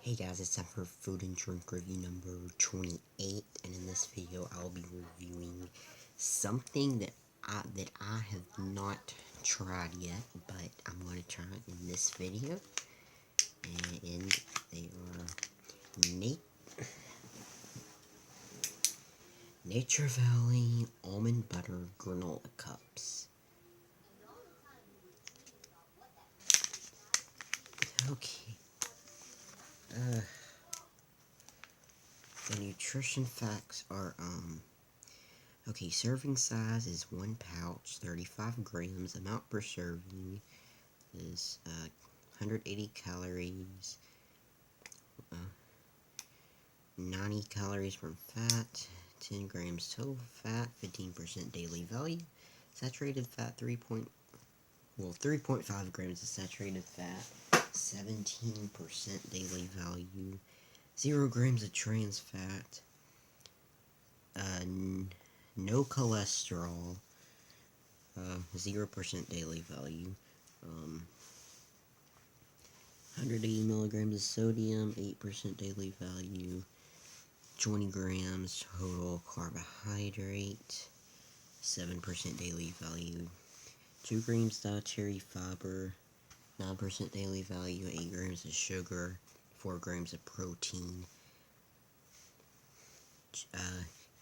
Hey guys, it's time for food and drink review number 28, and in this video I'll be reviewing something that I have not tried yet, but I'm going to try it in this video, and they are Nature Valley Almond Butter Granola Cups. Okay. The nutrition facts are, okay, serving size is 1 pouch, 35 grams. Amount per serving is 180 calories, 90 calories from fat, 10 grams total fat, 15% daily value. Saturated fat 3.5 grams of saturated fat, 17% daily value, 0 grams of trans fat, no cholesterol, 0% daily value, 180 milligrams of sodium, 8% daily value, 20 grams total carbohydrate, 7% daily value, 2 grams dietary fiber, 9% daily value, 8 grams of sugar, 4 grams of protein,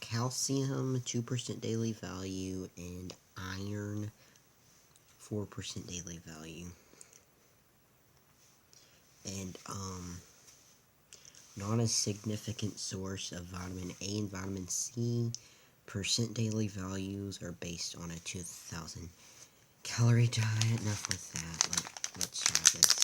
calcium, 2% daily value, and iron, 4% daily value. And, not a significant source of vitamin A and vitamin C. Percent daily values are based on a 2,000 calorie diet. Enough with that. Let's try this.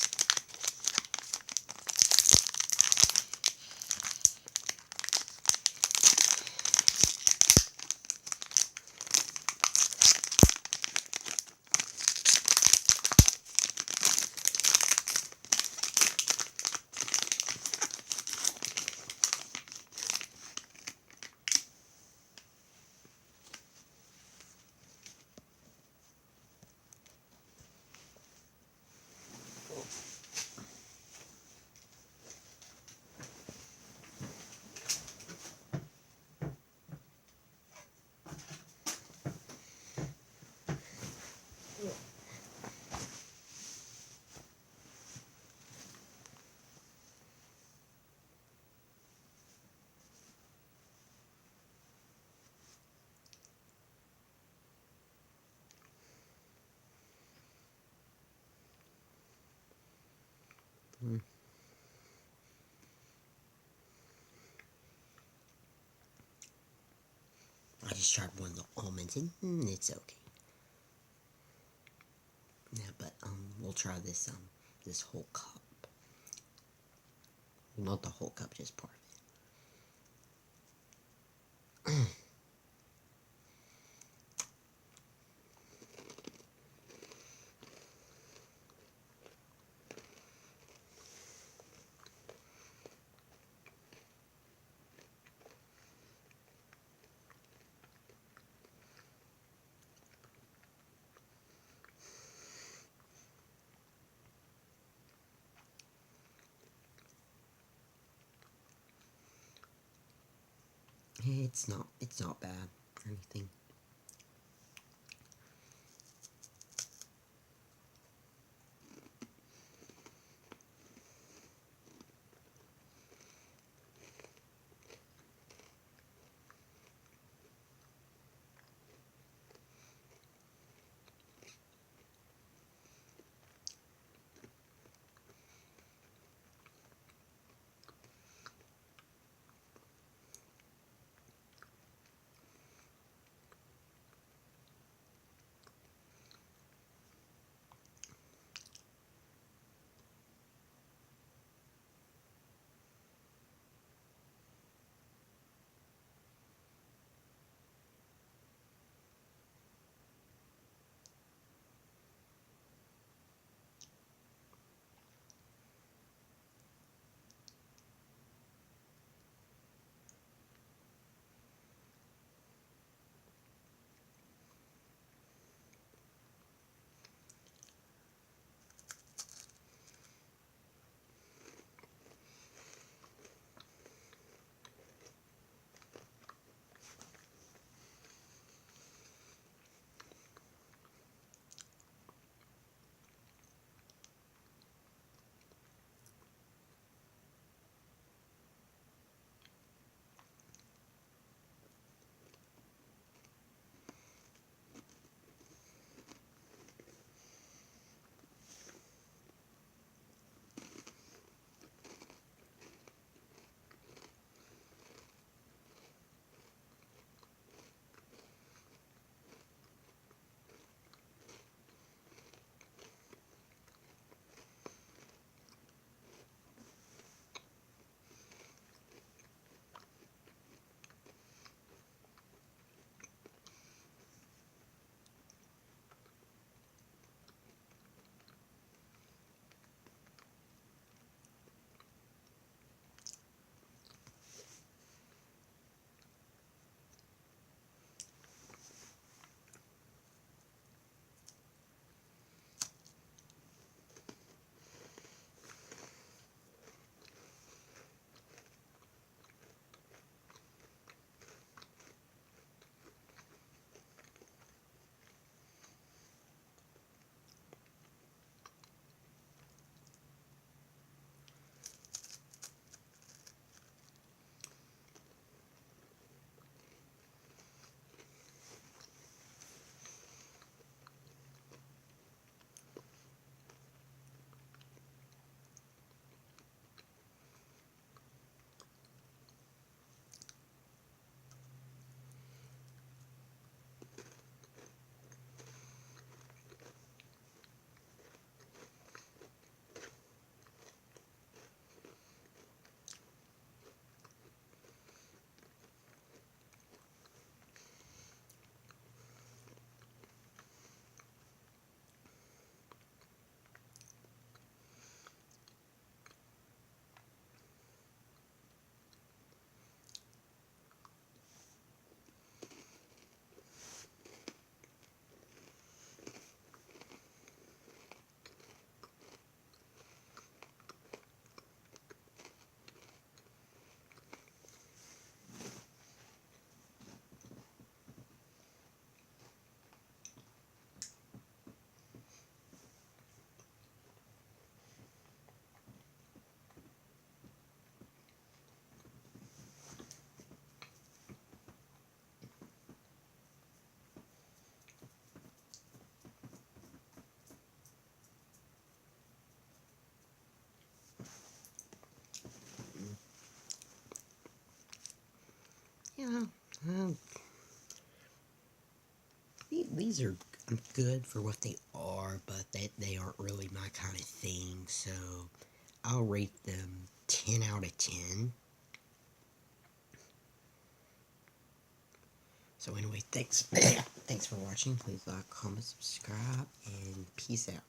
I just tried one of the almonds, and it's okay. Yeah, but we'll try this this whole cup. Not the whole cup, just part of it. It's not bad or anything. these are good for what they are, but they aren't really my kind of thing, so I'll rate them 10 out of 10. So anyway, thanks thanks for watching. Please like, comment, subscribe, and peace out.